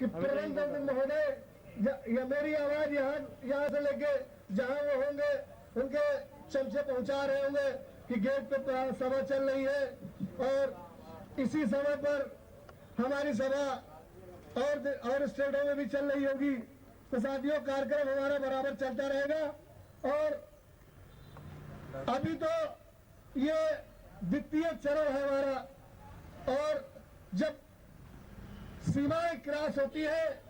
कि प्रबंध महोदय या मेरी आवाज यहाँ से लेके जहाँ वो होंगे उनके चमचे पहुंचा रहे होंगे कि गेट पे सभा चल रही है और इसी समय पर हमारी सभा और स्टेटों में भी चल रही होगी। तो साथियों, कार्यक्रम हमारा बराबर चलता रहेगा और अभी तो ये द्वितीय चरण है हमारा, और जब सीमाएं क्रॉस होती है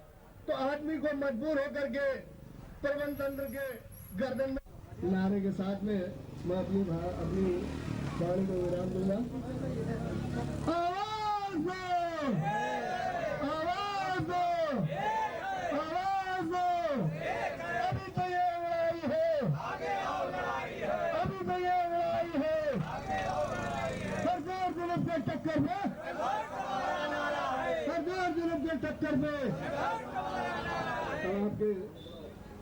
तो आदमी को मजबूर होकर के प्रबंध तंत्र के गर्दन में नारे के साथ में मैं अपनी वाणी को विराम दूंगा। आवाज दो, आवाज दो, आवाज दो। अभी तो ये लड़ाई है, अभी तो ये लड़ाई है। सरकार जुल्म के टक्कर में, सरकार जुल्म के टक्कर में आपके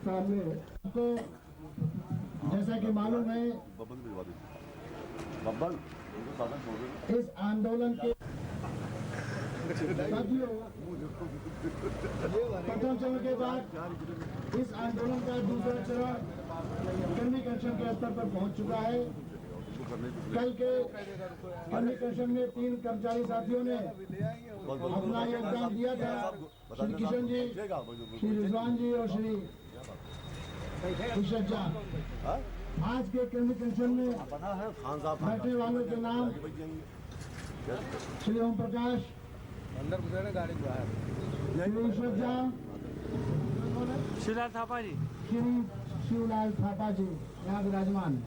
सामने आपको जैसा कि मालूम है इस आंदोलन के प्रथम चरण के बाद इस आंदोलन का दूसरा चरण कम्युनिकेशन के स्तर पर पहुंच चुका है। कल के कम्युनिकेशन में 3 कर्मचारी साथियों ने अपना योगदान दिया था, श्री किशन जी, श्री रिजवान जी और श्री कुशल झा। आज के कम्युनिकेशन में बैठने वालों के नाम श्री ओम प्रकाश, श्री ईश्वर झा, शिवलाल थापा जी, श्री शिवलाल थापा जी यहाँ विराजमान।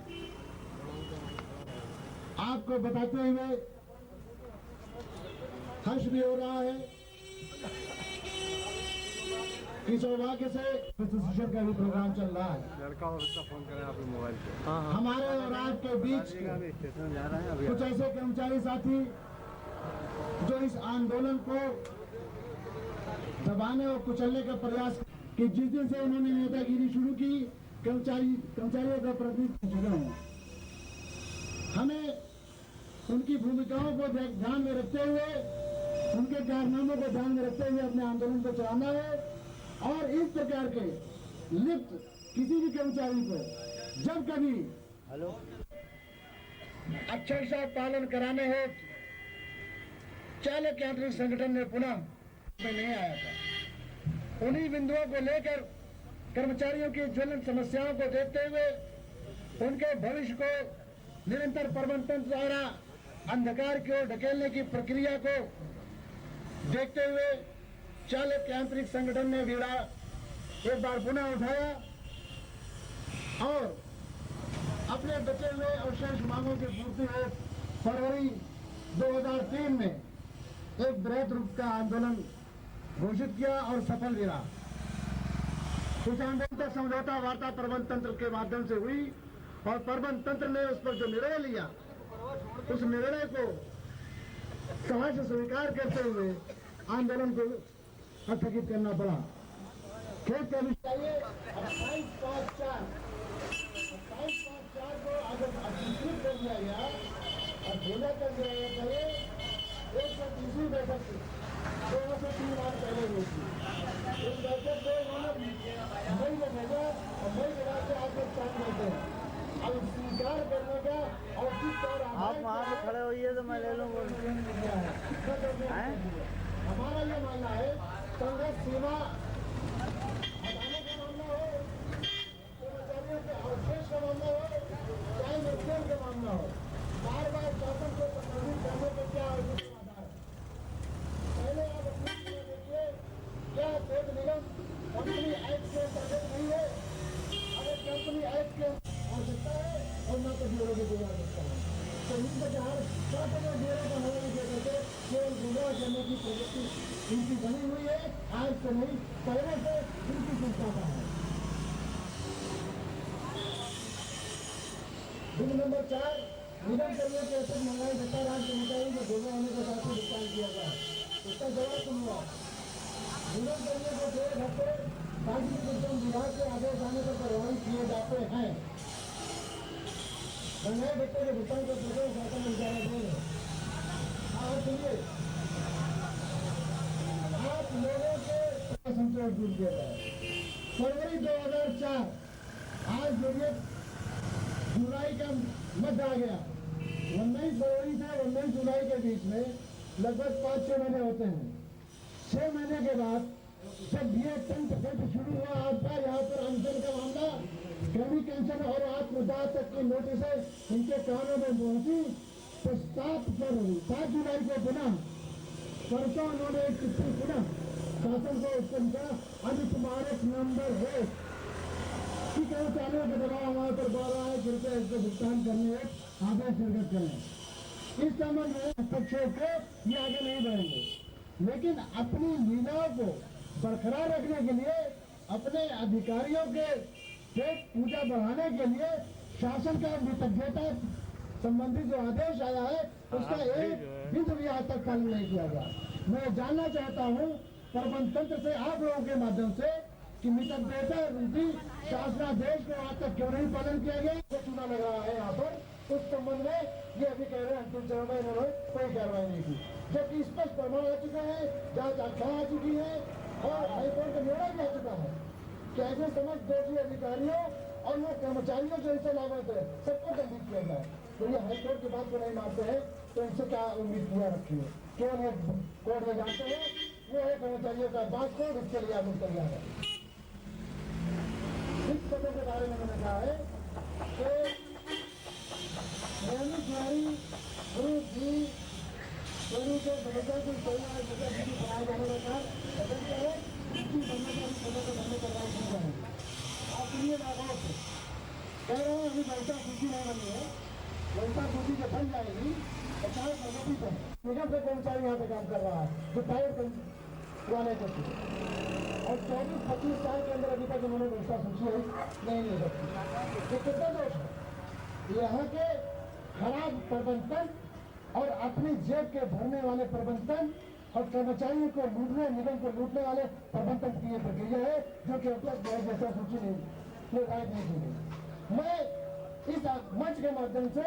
आपको बताते हुए हर्ष भी हो रहा है कि सौभाग्य से एसोसिएशन का भी प्रोग्राम चल रहा है। लड़का और उसका फोन करें आप मोबाइल पे। हमारे और आपके बीच स्टेशन जा रहे हैं अभी। कुछ ऐसे कर्मचारी साथी जो इस आंदोलन को दबाने और कुचलने का प्रयास कि जिस दिन से उन्होंने नेतागिरी शुरू की कर्मचारियों का प्रतिनिधित्व जुड़े हैं। हमें उनकी भूमिकाओं को ध्यान में रखते हुए, उनके कारनामों को ध्यान में रखते हुए अपने आंदोलन को चलाना है और इस प्रकार के लिप्त किसी भी कर्मचारी को जब कभी अक्षर का पालन कराने हो, चालक यांत्रिक संगठन ने पुनः में नहीं आया था। उन्हीं बिंदुओं को लेकर कर्मचारियों की ज्वलंत समस्याओं को देखते हुए उनके भविष्य को निरंतर प्रबंध तंत्र द्वारा अंधकार की ओर ढकेलने की प्रक्रिया को देखते हुए चालक यांत्रिक संगठन ने बीड़ा एक बार पुनः उठाया और अपने बचे हुए अवशेष मांगों की पूर्ति में फरवरी 2003 में एक बृहद रूप का आंदोलन घोषित किया और सफल भी रहा। इस आंदोलन का समझौता वार्ता प्रबंध तंत्र के माध्यम से हुई और प्रबंध तंत्र ने उस पर जो निर्णय लिया, उस निर्णय को सहर्ष स्वीकार करते हुए आंदोलन को स्थगित करना पड़ा। खेत का विषय 28/5/4 को अगर अधिकृत कर दिया गया और ढीला कर दिया गया करे 130वीं बैठक थी 2 से 3 बार पहले हुई थी। इस बैठक को उन्होंने मई में भेजा और मई के बाद से आज तक काम करते हैं। अब स्वीकार करने का औचित्य और आप वहाँ पे खड़े होइए तो मैं ले लूँगा। हमारा ये मानना है संघर्ष सीमा हटाने का मामला हो, कर्मचारियों के अवशेष का मामला हो, चाहे मजदूर का मामला हो, बार बार शासन को संबोधित करने का क्या आवश्यक आधार है। पहले आप अपनी देखिए क्या कोर्ट निगम कंपनी एक्ट के अंतर्गत नहीं है। अगर कंपनी एक्ट के आवश्यकता है और न तो ब्यूरो की कोई आवश्यकता है तो इन प्रकार ब्यूरो का होने के करके केवल गुमराह करने की प्रवृत्ति इनकी बनी हुई है। आज से नहीं, पहले से इनकी संस्था का है। बिल नंबर 4 निगम कर्मियों के असर महंगाई भत्ता राज्य कर्मचारी को दोनों होने के साथ भुगतान किया गया। इसका जवाब सुन हुआ। निगम कर्मियों को 1 हफ्ते सार्वजनिक वितरण विभाग के आदेश आने पर प्रभावित किए जाते हैं। महंगाई भत्ते के भुगतान को प्रदेश शासन विचारा देंगे। और सुनिए, आप लोगों के कोर्ट दूर किया गया। फरवरी 2004 आज देखिए जुलाई का मध्य आ गया। 19 फरवरी से 19 जुलाई के बीच में लगभग 5-6 महीने होते हैं। 6 महीने के बाद जब ये 10% शुरू हुआ आपका यहाँ पर अनशन का मामला, कभी कैंसर और आत्मदाह तक की नोटिस इनके कानों में पहुंची, तो 7 जुलाई को पुनः परसों उन्होंने एक चिट्ठी पुनः शासन को उसको लिखा, अनुस्मारक नंबर है कि कर्मचारियों के दबाव हमारे पर बढ़ रहा है, कृपया इसको भुगतान करने आदेश निर्गत करें। इस संबंध में हस्तक्षेप को ये आगे नहीं बढ़ेंगे, लेकिन अपनी लीलाओं को बरकरार रखने के लिए, अपने अधिकारियों के पेट पूजा बढ़ाने के लिए शासन का वितज्ञता संबंधी जो आदेश आया है उसका एक बिंदु भी आज तक पालन नहीं किया गया। मैं जानना चाहता हूँ प्रबंध तंत्र से, आप लोगों के माध्यम से, कि मितव्ययता रूपी शासनादेश को आज तक क्यों नहीं पालन किया गया। चुना लग रहा है यहाँ पर, उस संबंध में ये अभी कह रहे हैं अंतिम चरण में इन्होंने कोई कार्रवाई नहीं की, जबकि स्पष्ट प्रमाण आ चुका है, जांच आख्या आ चुकी है और हाईकोर्ट का निर्णय भी आ चुका है कि ऐसे समस्त दोषी अधिकारियों और वो कर्मचारियों जो इनसे लाभत है सबको दंडित किया जाए। तो ये हाईकोर्ट की बात को नहीं मानते हैं तो इनसे क्या उम्मीद पूरा रखी है। केवल ये कोर्ट में जाते हैं, वो है कर्मचारियों का बात को, इसके लिए आप तैयार है। इस पदों के बारे में मैंने कहा है कि नियमित जारी गुरु जी गुरु के भरोसा को बनाए जाने का अगस्त है, उनकी कर्मचारी पदों को धरने करवाई की जाएगी। आप सुनिए बाबा से कह रहे हैं अभी वैसा सूची नहीं बनी है, वैसा सूची जब बन जाएगी तो चाहे प्रगति पर निगम से कर्मचारी यहाँ पे काम कर रहा है जो प्राइवेट वाले को और 24-25 साल के अंदर अभी तक उन्होंने वैसा सूची नहीं ले सकती। ये कितना दोष है? यहाँ के खराब प्रबंधन और अपनी जेब के भरने वाले प्रबंधन और कर्मचारियों को लूटने, निगम को लूटने वाले प्रबंधन की ये प्रक्रिया है जो कि अब तक जैसा सूची निर्धारित नहीं की गई। मैं इस मंच के माध्यम से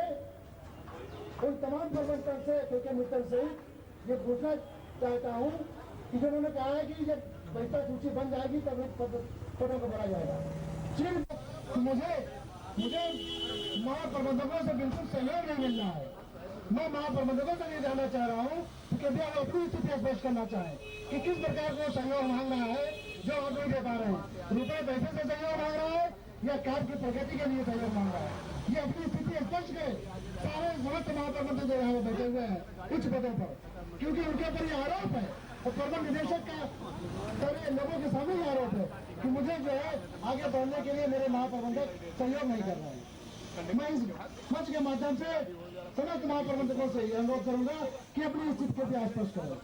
उन तमाम प्रबंधन से, के मित्र से ये पूछना चाहता हूँ कि जिन्होंने कहा है कि जब वैसा सूची बन जाएगी तब पदों को बढ़ा जाएगा। सिर्फ मुझे महाप्रबंधकों से बिल्कुल सहयोग नहीं मिल रहा है। मैं महाप्रबंधकों से ये जानना चाह रहा हूँ कि कृपया वो अपनी स्थिति स्पष्ट करना चाहें कि किस प्रकार का सहयोग मांग रहा है जो आप नहीं दे पा रहे हैं। रुपए पैसे से सहयोग मांग रहा है या कार्य की प्रगति के लिए सहयोग मांग रहा है, ये अपनी स्थिति स्पष्ट करें। सारे समस्त महाप्रबंधक जो यहाँ बैठे हुए हैं उच्च पदों पर, क्योंकि उनके ऊपर ये आरोप है और प्रबंध निदेशक का सारे लोगों के सामने ये आरोप है कि मुझे जो है आगे बढ़ने के लिए मेरे महाप्रबंधक सहयोग नहीं कर रहे हैं। मैं इस मंच के माध्यम से समस्त महाप्रबंधकों से अनुरोध करूंगा कि अपनी स्थिति को भी स्पष्ट करें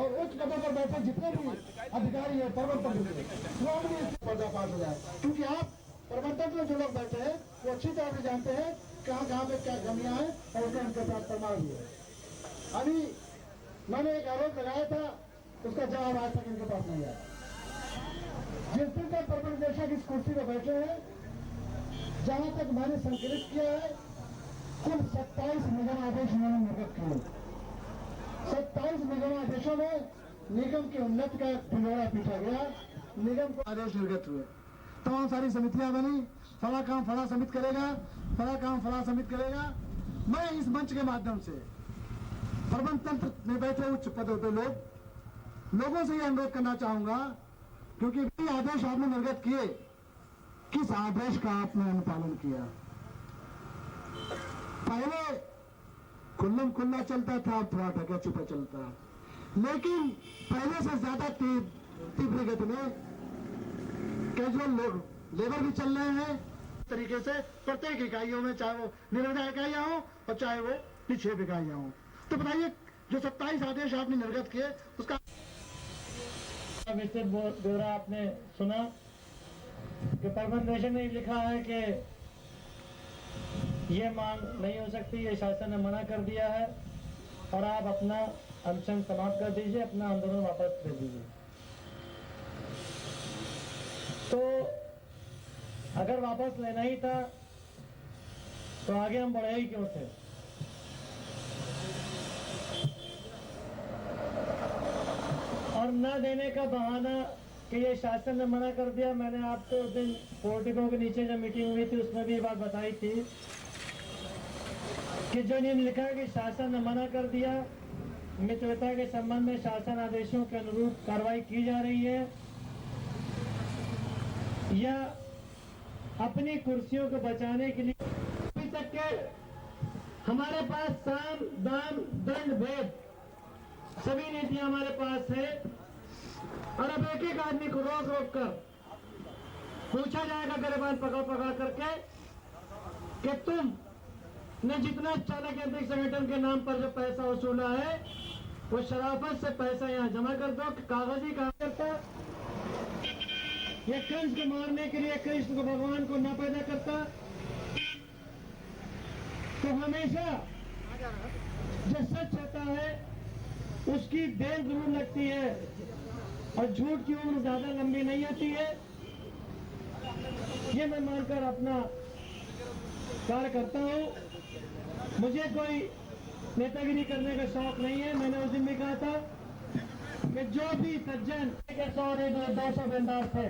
और उच्च पदों पर बैठे जितने भी अधिकारी है प्रबंधक वो अपनी पर्दाफाश हो जाए, क्योंकि आप प्रबंधक में जो लोग बैठे हैं वो अच्छी तरह से जानते हैं कहाँ पे क्या कमियां हैं और उनके साथ प्रमाण भी है। अभी मैंने एक आरोप लगाया था, उसका जवाब आज तक इनके पास नहीं आया। जिस दिन तक प्रबंध निदेशक इस कुर्सी पर बैठे हैं, जहां तक मैंने संकलित किया है, कुल 27 निगम आदेश उन्होंने निर्गत किए। 27 निगम आदेशों में निगम की उन्नति का ढिंढोरा पीटा गया, निगम को आदेश निर्गत हुए। तमाम सारी समितियां बनी, फला काम फला समिति करेगा, फला काम फला समिति करेगा। मैं इस मंच के माध्यम से प्रबंध तंत्र में बैठे उच्च पदों पे लोगों से यह अनुरोध करना चाहूंगा, क्योंकि आदेश आपने निर्गत किए, किस आदेश का आपने अनुपालन किया? पहले खुल्लम खुल्ला चलता था, अब थोड़ा ढका छुपा चलता है, लेकिन पहले से ज्यादा तीव्र गति में कैजुअल लेबर भी चल रहे हैं तरीके से प्रत्येक इकाइयों में, चाहे वो निर्णय इकाइयां हो और चाहे वो निक्षेप इकाइयां हो। तो बताइए जो 27 आदेश आपने निर्गत किए उसका विस्तृत ब्यौरा आपने सुना कि प्रबंध निदेशक ने लिखा है कि ये मांग नहीं हो सकती, ये शासन ने मना कर दिया है और आप अपना अनशन समाप्त कर दीजिए, अपना आंदोलन वापस दे दीजिए। तो अगर वापस लेना ही था तो आगे हम बढ़े ही क्यों थे? और न देने का बहाना कि ये शासन ने मना कर दिया। मैंने आपको उस दिन पोर्टिको के नीचे जब मीटिंग हुई थी उसमें भी ये बात बताई थी कि जो इन्होंने लिखा है कि शासन ने मना कर दिया, मित्रता के संबंध में शासन आदेशों के अनुरूप कार्रवाई की जा रही है, या अपनी कुर्सियों को बचाने के लिए अभी तक के हमारे पास साम दाम दंड भेद सभी नीतियां हमारे पास है। और अब एक एक आदमी को रोक रोक कर पूछा जाएगा गिरबान पकड़ पकड़ करके कि तुम ने जितना चालक यांत्रिक संगठन के नाम पर जो पैसा वसूला है वो शराफत से पैसा यहाँ जमा कर दो। कागजी काम करता, ये कंस को मारने के लिए कृष्ण को भगवान को न पैदा करता तो हमेशा जो सच होता है उसकी देर जरूर लगती है और झूठ की उम्र ज्यादा लंबी नहीं होती है। ये मैं मानकर अपना कार्य करता हूँ। मुझे कोई नेतागिरी करने का शौक नहीं है। मैंने उस दिन भी कहा था कि जो भी सज्जन 100-200 बेंदार थे,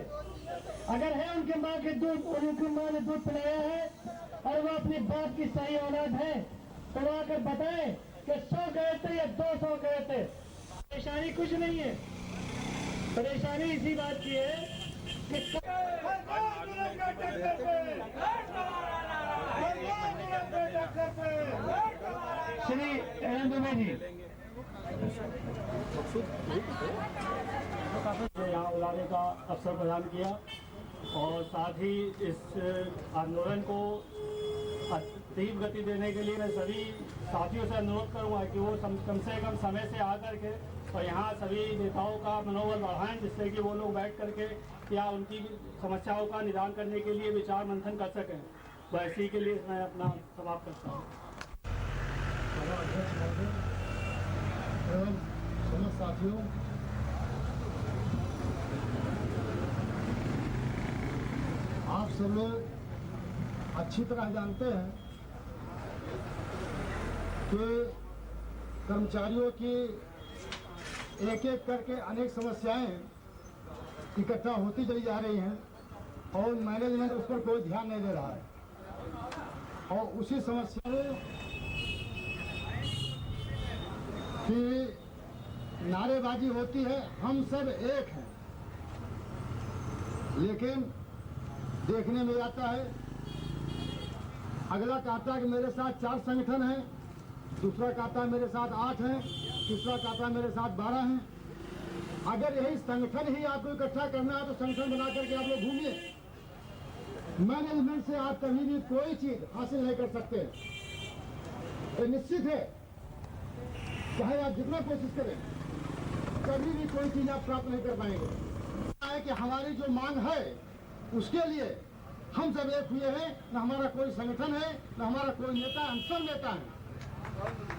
अगर है उनके माँ के दूध, उनकी माँ ने दूध पिलाया है और वो अपनी बाप की सही औलाद है तो वो आकर बताए कि 100 गए थे या 200 गए थे। परेशानी कुछ नहीं है, परेशानी इसी बात की है कि श्री दुबे जी यहाँ बुलाने का अवसर प्रदान किया और साथ ही इस आंदोलन को तीव्र गति देने के लिए मैं सभी साथियों से अनुरोध करूंगा कि वो कम से कम समय से आकर के और यहाँ सभी नेताओं का मनोबल बढ़ाएं, जिससे कि वो लोग बैठ करके या उनकी समस्याओं का निदान करने के लिए विचार मंथन कर सकें। तो इसी के लिए मैं अपना समाप्त करता हूँ। एवं समस्त साथियों, आप सब लोग अच्छी तरह जानते हैं कि कर्मचारियों की एक एक करके अनेक समस्याएं इकट्ठा होती चली जा रही हैं और मैनेजमेंट उस पर कोई ध्यान नहीं दे रहा है। और उसी समस्या की नारेबाजी होती है, हम सब एक हैं, लेकिन देखने में आता है अगला कहता है कि मेरे साथ 4 संगठन हैं, दूसरा कहता है मेरे साथ 8 हैं, तीसरा कहता है मेरे साथ 12 हैं। अगर यही संगठन ही आपको इकट्ठा करना है तो संगठन बना करके आप लोग घूमिए। मैनेजमेंट से आप कभी भी कोई चीज हासिल नहीं कर सकते। ये निश्चित है, चाहे आप जितना कोशिश करें कभी भी कोई चीज आप प्राप्त नहीं कर पाएंगे। है कि हमारी जो मांग है उसके लिए हम सब एक हुए हैं। न हमारा कोई संगठन है, न हमारा कोई नेता, हम सब नेता हैं।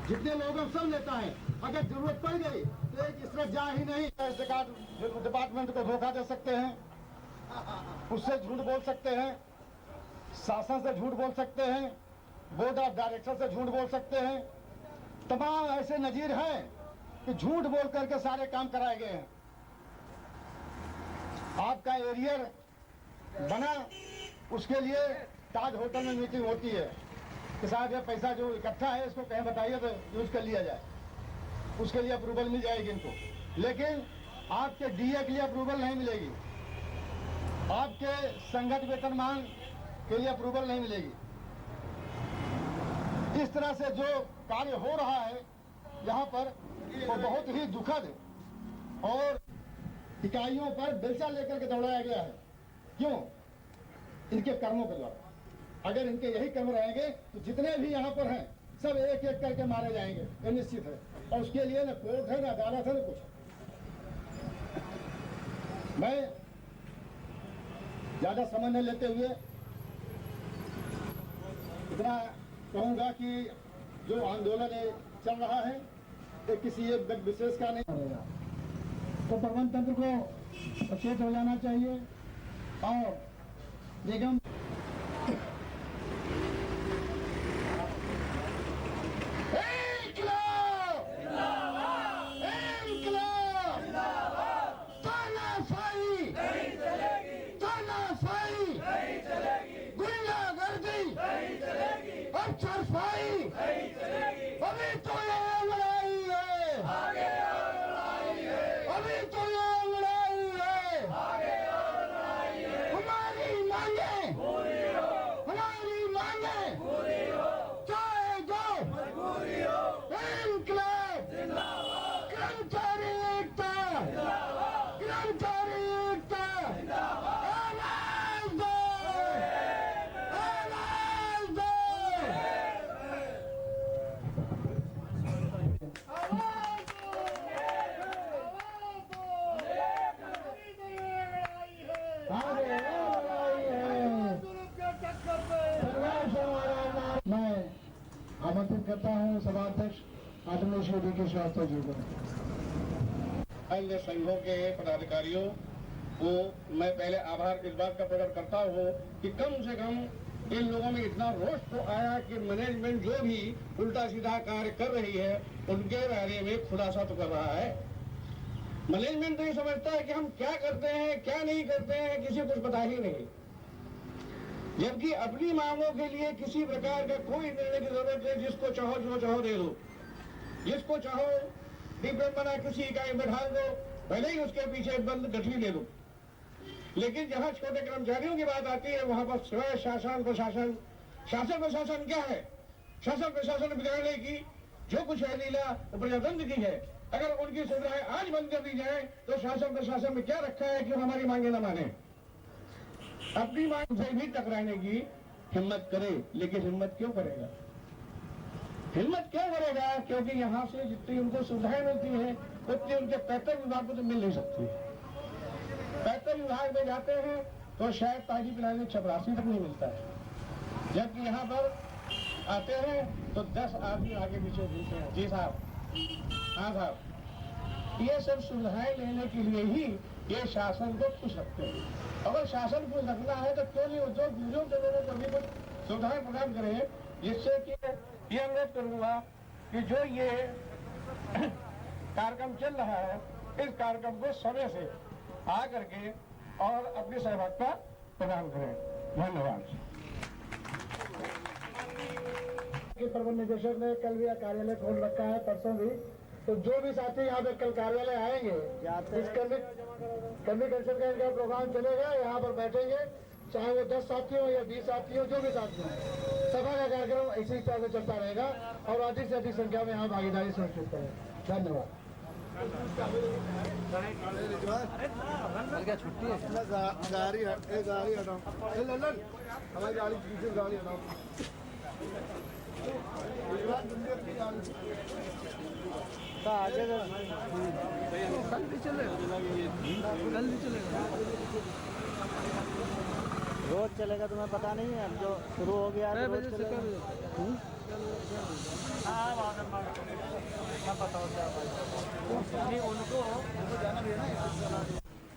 जितने लोग हम सब नेता हैं। अगर जरूरत पड़ गई तो एक इस तरह जा ही नहीं। डिपार्टमेंट को धोखा दे सकते हैं, उससे झूठ बोल सकते हैं, शासन से झूठ बोल सकते हैं, बोर्ड ऑफ डायरेक्टर से झूठ बोल सकते हैं। तमाम ऐसे नजीर हैं कि झूठ बोल करके सारे काम कराए गए हैं। आपका एरियर बना, उसके लिए ताज होटल में मीटिंग होती है कि साहब ये पैसा जो इकट्ठा है इसको कहीं बताइए तो यूज कर लिया जाए, उसके लिए अप्रूवल मिल जाएगी इनको। लेकिन आपके डीए के लिए अप्रूवल नहीं मिलेगी, आपके संगत वेतनमान के लिए अप्रूवल नहीं मिलेगी। इस तरह से जो कार्य हो रहा है यहाँ पर वो बहुत ही दुखद और इकाइयों पर बेलचा लेकर के दौड़ाया गया है। क्यों? इनके कर्मों के द्वारा। अगर इनके यही कर्म रहेंगे तो जितने भी यहाँ पर हैं सब एक एक करके मारे जाएंगे, ये निश्चित है। और उसके लिए न कोर्ट है, न अदालत है, न कुछ। मैं ज्यादा समय न लेते हुए इतना कहूंगा कि जो आंदोलन चल रहा है ये किसी एक व्यक्ति विशेष का नहीं रहेगा। तो प्रबंध तंत्र को सचेत हो जाना चाहिए और निगम चरफाई अभी तो ये लड़ाई है, अभी तो ये लड़ाई है, हमारी मांगे चाहे जो इनकलाब, कर्मचारी एकता, कर्मचारी एकता, आवाज दो, आवाज दो। आगे लड़ाई है, संघर्ष हमारा नाम। मैं आमंत्रित करता हूँ सभाध्यक्ष आदरणीय श्री डी के श्रीवास्तव जी को। अन्य संघों के पदाधिकारियों को मैं पहले आभार इस बात का प्रकट करता हूँ कि कम से कम इन लोगों में इतना रोष तो आया कि मैनेजमेंट जो भी उल्टा सीधा कार्य कर रही है उनके बारे में खुलासा तो कर रहा है। मैनेजमेंट तो ये समझता है कि हम क्या करते हैं क्या नहीं करते हैं किसी को कुछ पता ही नहीं, जबकि अपनी मांगों के लिए किसी प्रकार का कोई निर्णय की जरूरत है। जिसको चाहो जो चाहो दे दो, जिसको चाहो डिप्लोमेट बना किसी इकाई में ढाल दो, भले ही उसके पीछे बंद गठरी ले दो। लेकिन जहां छोटे कर्मचारियों की बात आती है वहां पर स्वयं शासन प्रशासन, शासन प्रशासन क्या है? शासन प्रशासन बिगाड़ने की जो कुछ है लीला वो प्रजातंत्र की है। अगर उनकी सुविधाएं आज बंद कर दी जाए तो शासन प्रशासन में क्या रखा है कि हमारी मांगे न माने। अपनी मांग से भी टकराने की हिम्मत करे, लेकिन हिम्मत क्यों करेगा? हिम्मत क्यों करेगा? क्योंकि यहाँ से जितनी उनको सुविधाएं मिलती हैं उतनी उनके पैतृक विभाग को तो मिल नहीं सकती। पैतृक विभाग में जाते हैं तो शायद ताजी पिलाने चपरासी तक नहीं मिलता है, जबकि यहाँ पर आते हैं तो 10 आदमी आगे पीछे घूमते हैं। जी साहब, हाँ साहब, ये सब सुविधाएं लेने के लिए ही ये शासन को खुश रखते हैं। अगर शासन को रखना है तो क्यों नहीं उद्योग दूसरों के लोगों को भी कुछ सुविधाएं प्रदान करें, जिससे कि ये अनुरोध करूंगा कि जो ये कार्यक्रम चल रहा है इस कार्यक्रम को समय से आ करके और अपनी सहभागिता प्रदान करें। धन्यवाद। प्रबंध निदेशक ने कल भी कार्यालय खोल रखा है, परसों भी, तो जो भी साथी यहाँ पे कल कार्यालय आएंगे इस कम्युनिकेशन का इनका प्रोग्राम चलेगा, यहाँ पर बैठेंगे, चाहे वो 10 साथी हो या 20 साथी हो, जो भी साथी हो, सभा का कार्यक्रम इसी तरह से चलता रहेगा और अधिक से अधिक संख्या में यहाँ भागीदारी सुनिश्चित करें। धन्यवाद। क्या छुट्टी है? गाड़ी हटाओ, हमारी गाड़ी पीछे गाड़ी हटाओ। आगे कल भी चलेगा, रोज चलेगा। तुम्हें पता नहीं है? अब जो शुरू हो गया तो रोज चलेगा।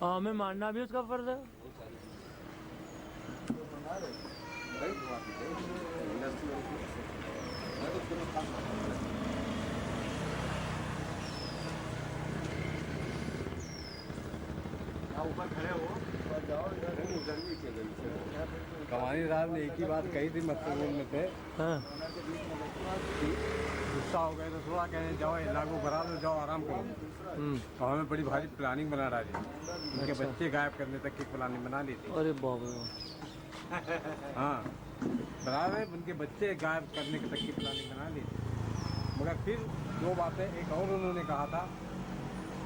हमें मानना भी उसका फर्ज है। ऊपर खड़े हो कमानी साहब ने एक ही बात कही थी मस्जिद में थे। हाँ। गुस्सा हो गए तो थोड़ा कहने जाओ इलाको भरा दो, जाओ आराम करो। तो हमें बड़ी भारी प्लानिंग बना डाली, उनके बच्चे गायब करने तक की प्लानिंग बना ली थी। अरे बाप रे। हाँ, बना रहे, उनके बच्चे गायब करने तक की प्लानिंग बना ली थी। मगर फिर दो बातें एक और उन्होंने कहा था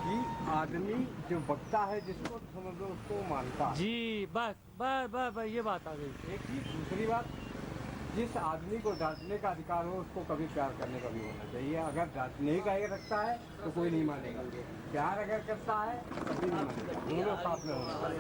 कि आदमी जो बकता है जिसको समझ लो उसको मानता है। जी बस बस बस बस ये बात आ गई। एक ही दूसरी बात, जिस आदमी को डांटने का अधिकार हो उसको कभी प्यार करने का भी होना चाहिए। अगर डांटने का ही रखता है तो कोई नहीं मानेगा, प्यार अगर करता है कभी नहीं मानेगा। दोनों साथ में होना चाहिए।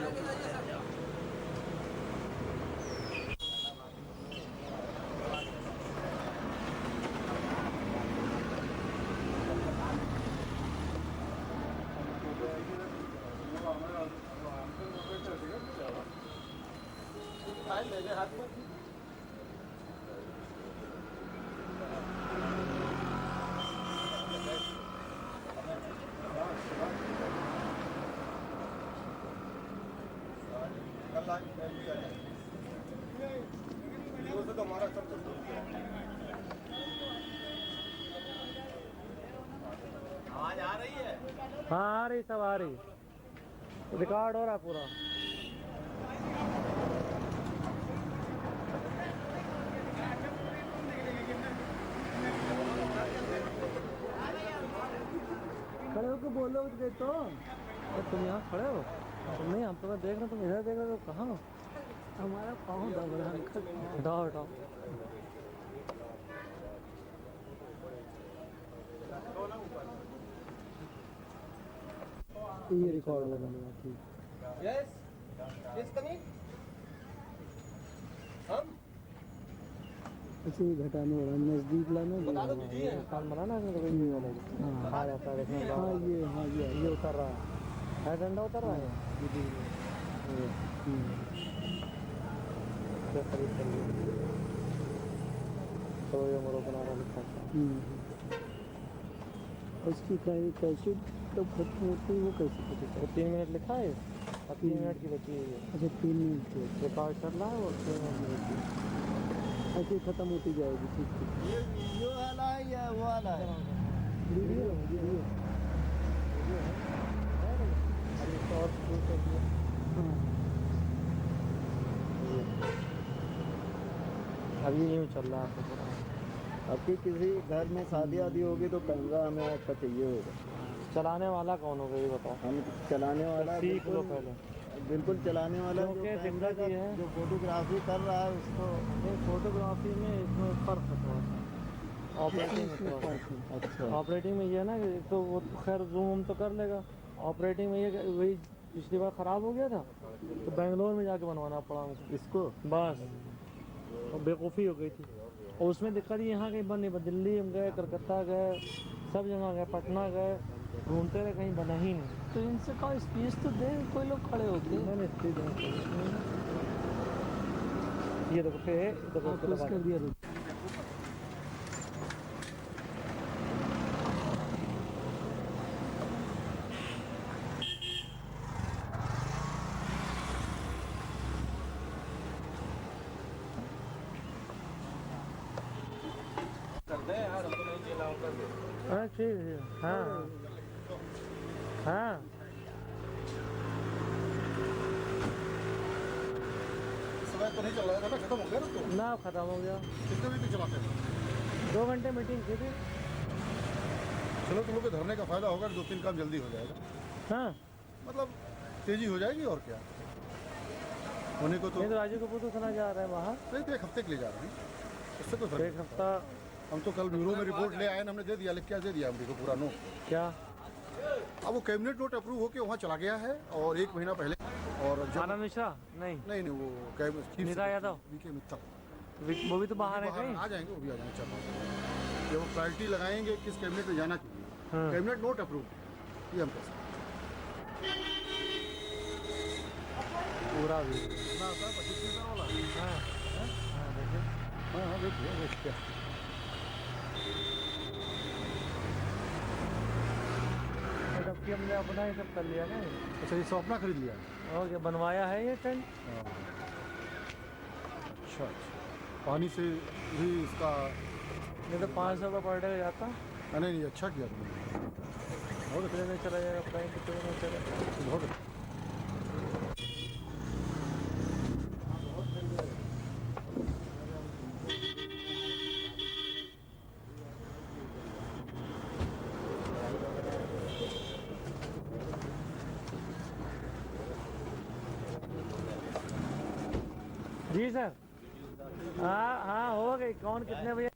तो हमारा सब हाँ आ रही, सब आ रही, रिकॉर्ड हो रहा पूरा। खड़े होकर बोलो तो तुम यहाँ खड़े हो, तुम नहीं, हम तुम्हें देख रहे हो, तुम इधर देख रहे हो, कहाँ हो? हमारा पाँव दब रहा है। हटाओ हटाओ। ये रिकॉर्ड हो रहा है, ठीक। यस यस कमिंग हम इसे घटाने वाला नजदीक लाना, काम बनाना है तो कोई वाला आ जाता है देखने। हाँ ये उतर रहा है, डंडा उतर रहा है। तो ये मोरो बनाना लिखा था। उसकी कैसे तो खत्म होती है, वो कैसे पता? 3 मिनट लिखा है और 3 मिनट की बची है। अच्छा 3 मिनट की रिकॉर्ड कर रहा है और 3 मिनट की बची है, ऐसे खत्म होती जाएगी। ठीक ठीक। ये वीडियो वाला है या वो वाला है? वीडियो वीडियो और शुरू कर दिया। हाँ अभी यूँ चल रहा है पूरा। आपकी किसी घर में शादी आदि होगी तो कैमरा हमें आपका चाहिए होगा। चलाने वाला कौन होगा ये बताओ? हम चलाने वाला सीख लो पहले। बिल्कुल चलाने वाला जो क्योंकि कैमरा दिक्कत ये है, जो फोटोग्राफी कर रहा है उसको फोटोग्राफी में इसमें फ़र्क है थोड़ा सा, ऑपरेटिंग में थोड़ा सा। अच्छा ऑपरेटिंग में ये है ना कि एक तो वो खैर जूम तो कर लेगा, ऑपरेटिंग में ये कि वही पिछली बार ख़राब हो गया था तो बेंगलोर में जाके बनवाना पड़ा हमको इसको। बस, और बेवकूफ़ी हो गई थी। और उसमें दिक्कत यहाँ कहीं बन नहीं पाई, दिल्ली हम गए, कलकत्ता गए, सब जगह गए, पटना गए, घूमते रहे, कहीं बना ही नहीं। तो इनसे कहा स्पीच तो दे, कोई लोग खड़े होते हैं। मैंने स्पीच ये देखो फिर कर दिया। हाँ ठीक है, हाँ हाँ समय तो नहीं चल रहा था ना, खत्म हो गया ना तो। ना ख़त्म हो गया। कितने बजे तक चलाते हैं? 2 घंटे मीटिंग की थी। चलो तुम लोग के धरने का फायदा होगा, 2-3 काम जल्दी हो जाएगा, हाँ मतलब तेजी हो जाएगी और क्या होने को तो। नहीं तो राजू कपूर तो सुना जा रहा है वहाँ, नहीं तो 1 हफ्ते के लिए जा रहे हैं, उससे तो फर्क 1 हफ्ता। हम तो कल ब्यूरो में रिपोर्ट ले आए ना, हमने दे दिया, लिख क्या दे दिया हमको पूरा नोट। क्या अब वो कैबिनेट नोट अप्रूव होके वहाँ चला गया है, और 1 महीना पहले। और जब आनंद मिश्रा नहीं, नहीं वो कैबिनेट नीता यादव वीके मित्तल वो भी तो बाहर है कहीं। आ जाएंगे, वो भी आ जाएंगे 4-5 दिन। जब वो प्रायोरिटी लगाएंगे किस कैबिनेट में जाना चाहिए, हाँ। कैबिनेट नोट अप्रूव, ये हम कैसे पूरा भी हाँ हाँ देखिए। हाँ देखिए जबकि हमने अपना ही सब कर लिया ना। अच्छा ये सपना खरीद लिया। और क्या बनवाया है ये टेंट? अच्छा पानी से भी इसका नहीं तो 500 रुपये पर डे जाता। नहीं अच्छा किया तुमने, बहुत कितने में चला जाएगा, पता नहीं कितने में चला। बहुत अच्छा। जी सर, हाँ हाँ हो गई। कौन कितने बजे